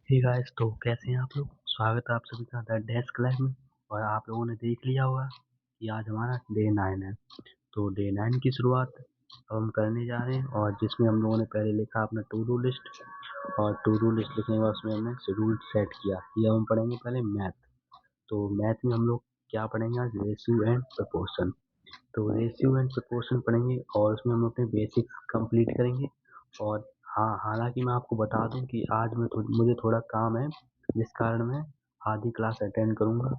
Hey guys, तो कैसे हैं आप लोग? स्वागत है आप सभी का द डेस्क लाइफ में। और आप लोगों ने देख लिया होगा कि आज हमारा डे 9 है। तो डे 9 की शुरुआत अब हम करने जा रहे हैं, और जिसमें हम लोगों ने पहले लिखा अपना टू डू लिस्ट। और टू डू लिस्ट लिखने के बाद उसमें हमने शेड्यूल सेट किया कि अब हम पढ़ेंगे पहले मैथ। तो मैथ में हम लोग क्या पढ़ेंगे आज? Ratio and proportion. तो रेशियो एंड प्रोपोर्शन पढ़ेंगे और उसमें हम अपने बेसिक्स कंप्लीट करेंगे। और हाँ, हालांकि मैं आपको बता दूं कि आज मुझे थोड़ा काम है, जिस कारण मैं आधी क्लास अटेंड करूंगा।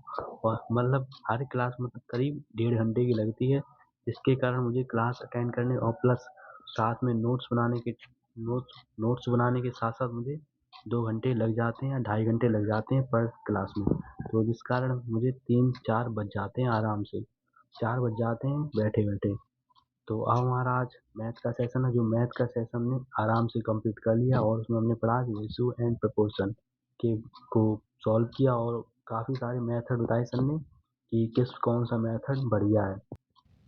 और मतलब हर क्लास मतलब करीब 1.5 घंटे की लगती है, जिसके कारण मुझे क्लास अटेंड करने और प्लस साथ में नोट्स बनाने के साथ साथ मुझे 2 घंटे लग जाते हैं या 2.5 घंटे लग जाते हैं पर क्लास में। तो जिस कारण मुझे 3-4 बज जाते हैं आराम से, 4 बज जाते हैं बैठे-बैठे। तो अब हमारा आज मैथ का सेशन है, जो मैथ का सेशन हमने आराम से कंप्लीट कर लिया, और उसमें हमने पढ़ा रेशियो एंड प्रोपोर्शन के को सॉल्व किया। और काफ़ी सारे मेथड बताए सर ने कि कौन सा मेथड बढ़िया है।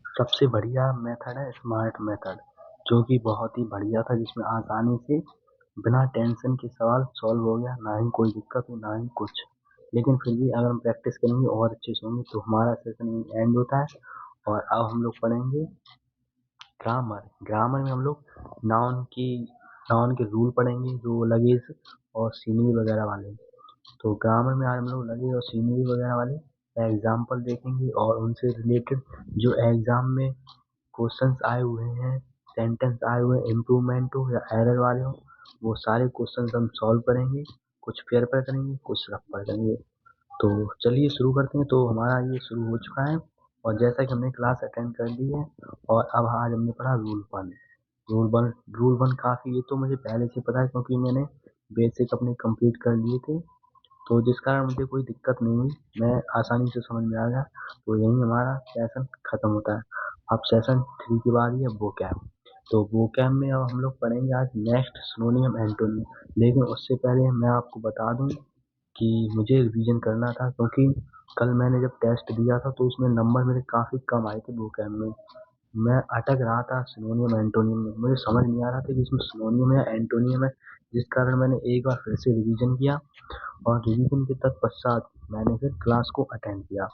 सबसे बढ़िया मेथड है स्मार्ट मेथड, जो कि बहुत ही बढ़िया था, जिसमें आसानी से बिना टेंशन के सवाल सॉल्व हो गया, ना ही कोई दिक्कत हुई ना ही कुछ। लेकिन फिर भी अगर हम प्रैक्टिस करेंगे और अच्छे से होंगे तो हमारा सेशन एंड होता है। और अब हम लोग पढ़ेंगे ग्रामर। ग्रामर में हम लोग नाउन के रूल पढ़ेंगे, जो लगेज और सीनरी वगैरह वाले। तो ग्रामर में आज हम लोग लगेज और सीनरी वगैरह वाले एग्जाम्पल देखेंगे, और उनसे रिलेटेड जो एग्जाम में क्वेश्चंस आए हुए हैं, सेंटेंस आए हुए हैं, इम्प्रूवमेंट हो या एरर वाले हो, वो सारे क्वेश्चंस हम सॉल्व करेंगे। कुछ पेयर पर करेंगे, कुछ रफ पर करेंगे। तो चलिए शुरू करते हैं। तो हमारा ये शुरू हो चुका है, और जैसा कि हमने क्लास अटेंड कर ली है, और अब आज हमने पढ़ा रूल 1। रूल 1 काफ़ी, ये तो मुझे पहले से पता है क्योंकि मैंने बेसिक अपने कंप्लीट कर लिए थे। तो जिस कारण मुझे कोई दिक्कत नहीं हुई, मैं आसानी से समझ में आ गया। तो यही हमारा सेशन खत्म होता है। अब सेशन 3 की बारी है, vocab। तो vocab में अब हम लोग पढ़ेंगे आज नेक्स्ट सिनोनियम एंटोनिम। लेकिन उससे पहले मैं आपको बता दूं कि मुझे रिवीजन करना था, क्योंकि कल मैंने जब टेस्ट दिया था तो उसमें नंबर मेरे काफ़ी कम आए थे vocab में। मैं अटक रहा था सिनोनियम एंटोनियम में, मुझे समझ नहीं आ रहा था कि इसमें सिनोनियम है या एंटोनियम है। जिस कारण मैंने एक बार फिर से रिवीजन किया, और रिवीजन के तत्पश्चात मैंने फिर क्लास को अटेंड किया।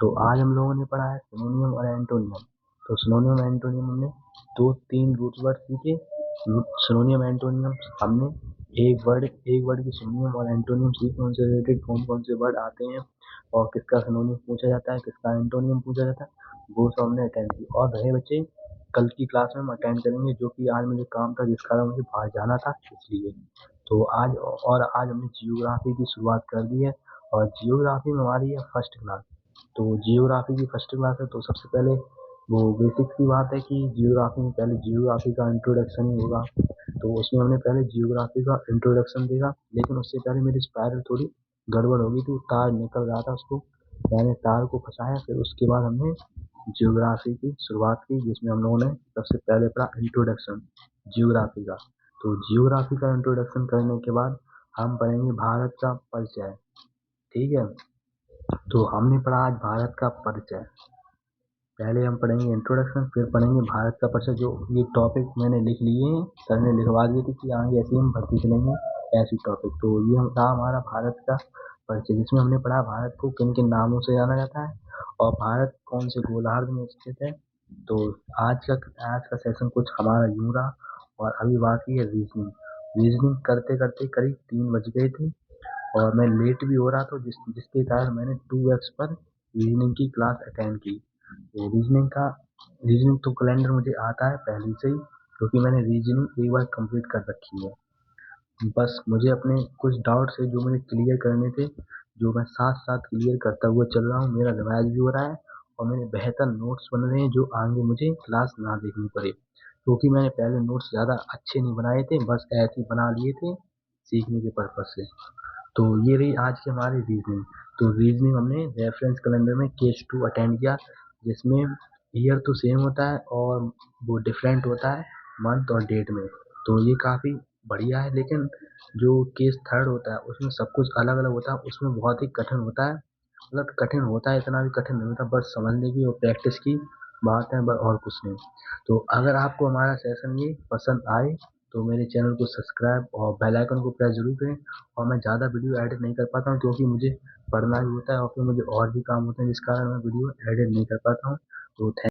तो आज हम लोगों ने पढ़ा है सिनोनियम और एंटोनियम। तो सिनोनियम एंटोनियम हमने 2-3 रूट वर्ड सीखे। सिनोनियम एंटोनियम हमने एक वर्ड की सिनोनियम और एंटोनियम सीखे, उनसे रिलेटेड कौन कौन से वर्ड आते हैं, और किसका सिनोनियम पूछा जाता है, किसका एंटोनियम पूछा जाता है, वो सब हमने अटेंड की। और रहे बच्चे, कल की क्लास में हम अटेंड करेंगे, जो कि आज मुझे काम था जिस कारण मुझे बाहर जाना था इसलिए। तो आज हमने जियोग्राफी की शुरुआत कर दी है, और जियोग्राफी में हमारी है फर्स्ट क्लास। तो जियोग्राफी की फर्स्ट क्लास है, तो सबसे पहले वो बेसिक सी बात है कि जियोग्राफी में पहले जियोग्राफी का इंट्रोडक्शन ही होगा। तो उसमें हमने पहले जियोग्राफी का इंट्रोडक्शन देखा, लेकिन उससे पहले मेरी स्पाइरल थोड़ी गड़बड़ हो गई थी, तार निकल रहा था, उसको मैंने तार को फंसाया। फिर उसके बाद हमने जियोग्राफी की शुरुआत की, जिसमें हम लोगों ने सबसे पहले पढ़ा इंट्रोडक्शन जियोग्राफी का। तो जियोग्राफी का इंट्रोडक्शन करने के बाद हम पढ़ेंगे भारत का परिचय। ठीक है, तो हमने पढ़ा आज भारत का परिचय। पहले हम पढ़ेंगे इंट्रोडक्शन, फिर पढ़ेंगे भारत का परिचय। जो ये टॉपिक मैंने लिख लिए हैं, सर ने लिखवा दिए थे कि आगे ऐसे हम भर्ती चलेंगे ऐसी टॉपिक। तो ये था हमारा भारत का परिचय, जिसमें हमने पढ़ा भारत को किन किन नामों से जाना जाता है, और भारत कौन से गोलार्ध में स्थित है। तो आज का सेशन कुछ हमारा यूं रहा, और अभी बाकी है रीजनिंग। रीजनिंग करते करते करीब 3 बज गए थे, और मैं लेट भी हो रहा था, जिसके कारण मैंने 2x पर रीजनिंग की क्लास अटेंड की। तो रीजनिंग तो कैलेंडर मुझे आता है पहले से ही, क्योंकि मैंने रीजनिंग एक बार कंप्लीट कर रखी है। बस मुझे अपने कुछ डाउट्स है जो मुझे क्लियर करने थे, जो मैं साथ साथ क्लियर करता हुआ चल रहा हूँ। मेरा रिवाइज भी हो रहा है, और मेरे बेहतर नोट्स बन रहे हैं, जो आगे मुझे क्लास ना देखनी पड़े, क्योंकि मैंने पहले नोट्स ज़्यादा अच्छे नहीं बनाए थे, बस ऐसे ही बना लिए थे सीखने के पर्पज से। तो ये रही आज की हमारी रीजनिंग। तो रीजनिंग हमने रेफरेंस कैलेंडर में केस 2 अटेंड किया, जिसमें ईयर तो सेम होता है और वो डिफरेंट होता है मंथ और डेट में। तो ये काफ़ी बढ़िया है, लेकिन जो केस 3 होता है उसमें सब कुछ अलग अलग होता है, उसमें बहुत ही कठिन होता है। मतलब कठिन होता है, इतना भी कठिन नहीं होता, बस समझने की और प्रैक्टिस की बात है, बस और कुछ नहीं। तो अगर आपको हमारा सेशन ये पसंद आए तो मेरे चैनल को सब्सक्राइब और बेल आइकन को प्रेस ज़रूर करें। और मैं ज़्यादा वीडियो एडिट नहीं कर पाता हूँ क्योंकि मुझे पढ़ना भी होता है और फिर मुझे और भी काम होते हैं, जिस कारण मैं वीडियो एडिट नहीं कर पाता हूँ। तो